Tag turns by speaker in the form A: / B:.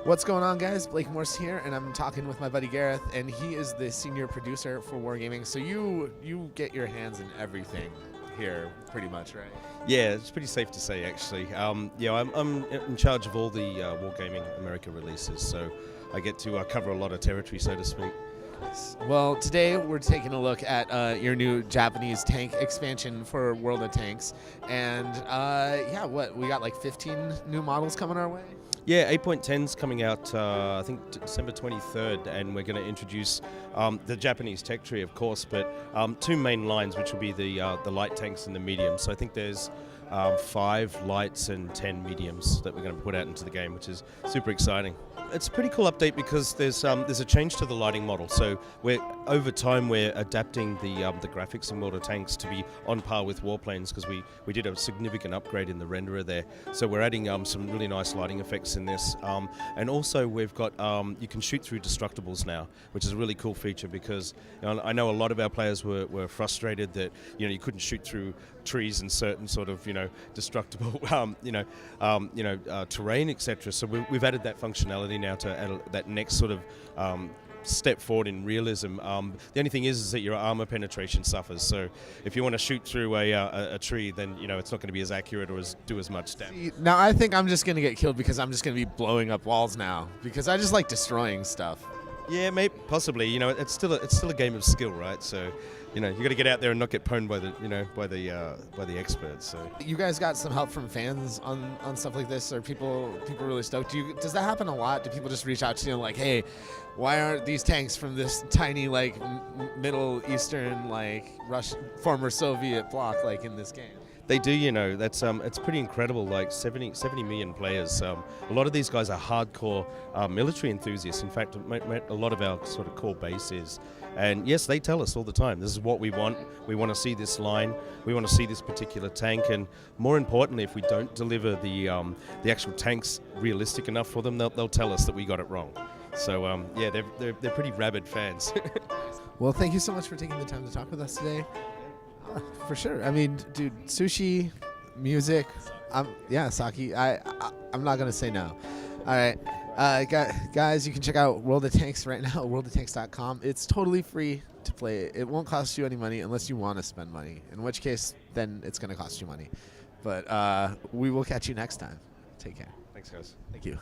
A: What's going on, guys? Blake Morse here, and I'm talking with my buddy Gareth, and he is the senior producer for Wargaming. So you get your hands in everything here, pretty much, right?
B: Yeah, it's pretty safe to say, actually. Yeah, I'm in charge of all the Wargaming America releases, so I get to cover a lot of territory, so to speak.
A: Well, today we're taking a look at your new Japanese tank expansion for World of Tanks, and yeah, we got like 15 new models coming our way.
B: Yeah, 8.10's coming out, I think December 23rd, and we're going to introduce the Japanese tech tree, of course, but two main lines, which will be the light tanks and the mediums. So I think there's 5 lights and 10 mediums that we're going to put out into the game, which is super exciting. It's a pretty cool update because there's a change to the lighting model. So over time we're adapting the graphics in World of Tanks to be on par with warplanes, because we did a significant upgrade in the renderer there. So we're adding some really nice lighting effects in this, and also we've got you can shoot through destructibles now, which is a really cool feature, because I know a lot of our players were frustrated that you couldn't shoot through trees and certain sort of destructible terrain, etc. So we've added that functionality now to add that next sort of step forward in realism. The only thing is that your armor penetration suffers. So if you want to shoot through a tree, then it's not going to be as accurate or do as much damage.
A: Now I think I'm just going to get killed because I'm just going to be blowing up walls now, because I just like destroying stuff.
B: Yeah, maybe possibly. It's still a game of skill, right? So you got to get out there and not get pwned by the experts. So
A: you guys got some help from fans on stuff like this? Are people really stoked? Does that happen a lot? Do people just reach out to you and like, hey, why aren't these tanks from this tiny like Middle Eastern like former Soviet bloc like in this game?
B: They do, that's it's pretty incredible. Like 70 million players. A lot of these guys are hardcore military enthusiasts. In fact, a lot of our sort of core base is. And yes, they tell us all the time, this is what we want. We want to see this line. We want to see this particular tank. And more importantly, if we don't deliver the actual tanks realistic enough for them, they'll tell us that we got it wrong. So yeah, they're pretty rabid fans.
A: Well, thank you so much for taking the time to talk with us today. For sure. I mean, dude, sushi, music, yeah, sake. I'm not gonna say no. All right, guys, you can check out World of Tanks right now at worldoftanks.com. It's totally free to play. It won't cost you any money unless you want to spend money, in which case then it's gonna cost you money. But we will catch you next time. Take care.
B: Thanks, guys.
A: Thank you.